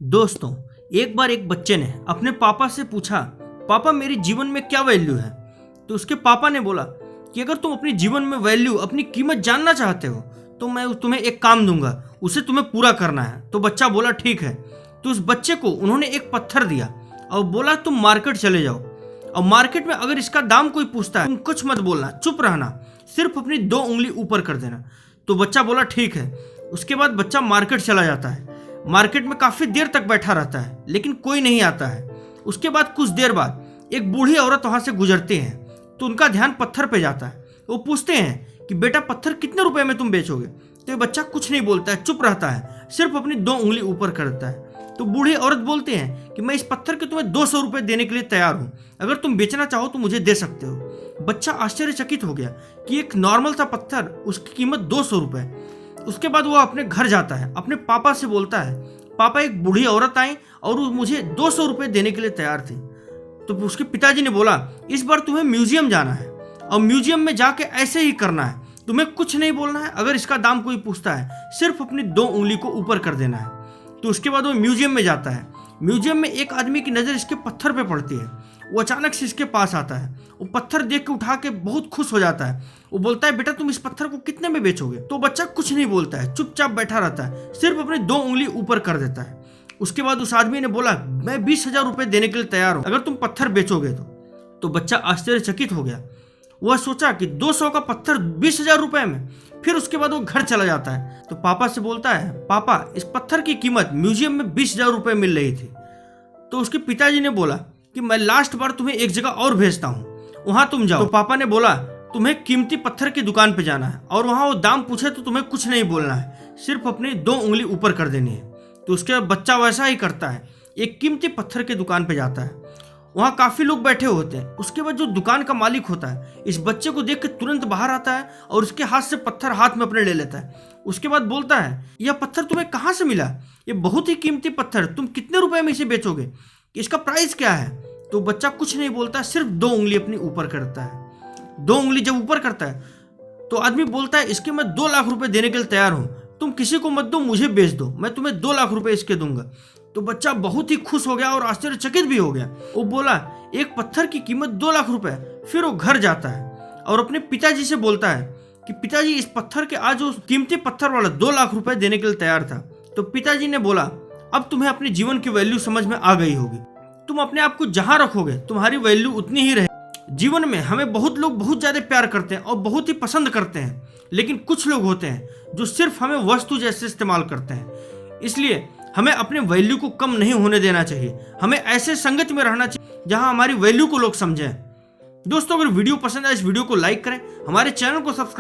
दोस्तों, एक बार एक बच्चे ने अपने पापा से पूछा, पापा मेरे जीवन में क्या वैल्यू है। तो उसके पापा ने बोला कि अगर तुम अपने जीवन में वैल्यू, अपनी कीमत जानना चाहते हो तो मैं तुम्हें एक काम दूंगा, उसे तुम्हें पूरा करना है। तो बच्चा बोला ठीक है। तो उस बच्चे को उन्होंने एक पत्थर दिया और बोला तुम मार्केट चले जाओ और मार्केट में अगर इसका दाम कोई पूछता है तुम कुछ मत बोलना, चुप रहना, सिर्फ अपनी 2 उंगली ऊपर कर देना। तो बच्चा बोला ठीक है। उसके बाद बच्चा मार्केट चला जाता है। मार्केट में काफी देर तक बैठा रहता है लेकिन कोई नहीं आता है। उसके बाद कुछ देर बाद एक बूढ़ी औरत वहां से गुजरती है तो उनका ध्यान पत्थर पे जाता है। वो पूछते हैं कि बेटा पत्थर कितने रुपए में तुम बेचोगे। तो ये बच्चा कुछ नहीं बोलता है, चुप रहता है, सिर्फ अपनी 2 उंगली ऊपर करता है। तो बूढ़ी औरत बोलते हैं कि मैं इस पत्थर के तुम्हें 200 रुपए देने के लिए तैयार हूं, अगर तुम बेचना चाहो तो मुझे दे सकते हो। बच्चा आश्चर्यचकित हो गया कि एक नॉर्मल सा पत्थर, उसकी कीमत 200 रुपए। उसके बाद वो अपने घर जाता है, अपने पापा से बोलता है पापा एक बूढ़ी औरत आई और वो मुझे 200 रुपए देने के लिए तैयार थी। तो उसके पिताजी ने बोला इस बार तुम्हें म्यूजियम जाना है और म्यूजियम में जाके ऐसे ही करना है, तुम्हें कुछ नहीं बोलना है, अगर इसका दाम कोई पूछता है सिर्फ अपनी 2 उंगली को ऊपर कर देना है। तो उसके बाद वो म्यूजियम में जाता है। म्यूजियम में एक आदमी की नजर इसके पत्थर पे पड़ती है। वो अचानक से इसके पास आता है, वो पत्थर देख के उठा के बहुत खुश हो जाता है। वो बोलता है बेटा तुम इस पत्थर को कितने में बेचोगे। तो बच्चा कुछ नहीं बोलता है, चुपचाप बैठा रहता है, सिर्फ अपनी 2 उंगली ऊपर कर देता है। उसके बाद उस आदमी ने बोला मैं 20,000 रुपए देने के लिए तैयार हूं, अगर तुम पत्थर बेचोगे तो बच्चा आश्चर्यचकित हो गया। वह सोचा कि 200 का पत्थर 20,000 रुपए में। फिर उसके बाद वो घर चला जाता है। तो पापा से बोलता है पापा इस पत्थर की कीमत म्यूजियम में 20,000 रुपए मिल रही थी। तो उसके पिताजी ने बोला कि मैं लास्ट बार तुम्हें एक जगह और भेजता हूँ, वहां तुम जाओ। तो पापा ने बोला तुम्हें कीमती पत्थर की दुकान पे जाना है और वहां वो दाम पूछे तो तुम्हें कुछ नहीं बोलना है, सिर्फ अपनी 2 उंगली ऊपर कर देनी है। तो उसके बाद बच्चा वैसा ही करता है, एक कीमती पत्थर की दुकान पे जाता है। वहाँ काफी लोग बैठे होते हैं। उसके बाद जो दुकान का मालिक होता है इस बच्चे को देख के तुरंत बाहर आता है और उसके हाथ से पत्थर हाथ में अपने ले लेता है। उसके बाद बोलता है यह पत्थर तुम्हें कहाँ से मिला, ये बहुत ही कीमती पत्थर, तुम कितने रुपए में इसे बेचोगे, इसका प्राइस क्या है। तो बच्चा कुछ नहीं बोलता, सिर्फ 2 उंगली अपनी ऊपर करता है। 2 उंगली जब ऊपर करता है तो आदमी बोलता है इसके मैं 2 लाख रुपए देने के लिए तैयार हूँ, तुम किसी को मत दो, मुझे बेच दो, मैं तुम्हें 2 लाख रुपए इसके दूंगा। तो बच्चा बहुत ही खुश हो गया और आश्चर्यचकित भी हो गया। वो बोला एक पत्थर की कीमत 2 लाख रुपए। फिर वो घर जाता है और अपने पिताजी से बोलता है कि पिताजी इस पत्थर के आज उस कीमती पत्थर वाला 2 लाख रुपए देने के लिए तैयार था। तो पिताजी ने बोला अब तुम्हें अपने जीवन की वैल्यू समझ में आ गई होगी, तुम अपने आप को जहां रखोगे तुम्हारी वैल्यू उतनी ही रहे। जीवन में हमें बहुत लोग बहुत ज्यादा प्यार करते हैं और बहुत ही पसंद करते हैं, लेकिन कुछ लोग होते हैं जो सिर्फ हमें वस्तु जैसे इस्तेमाल करते हैं। इसलिए हमें अपने वैल्यू को कम नहीं होने देना चाहिए, हमें ऐसे संगत में रहना चाहिए जहां हमारी वैल्यू को लोग समझें। दोस्तों अगर वीडियो पसंद आए इस वीडियो को लाइक करें, हमारे चैनल को सब्सक्राइब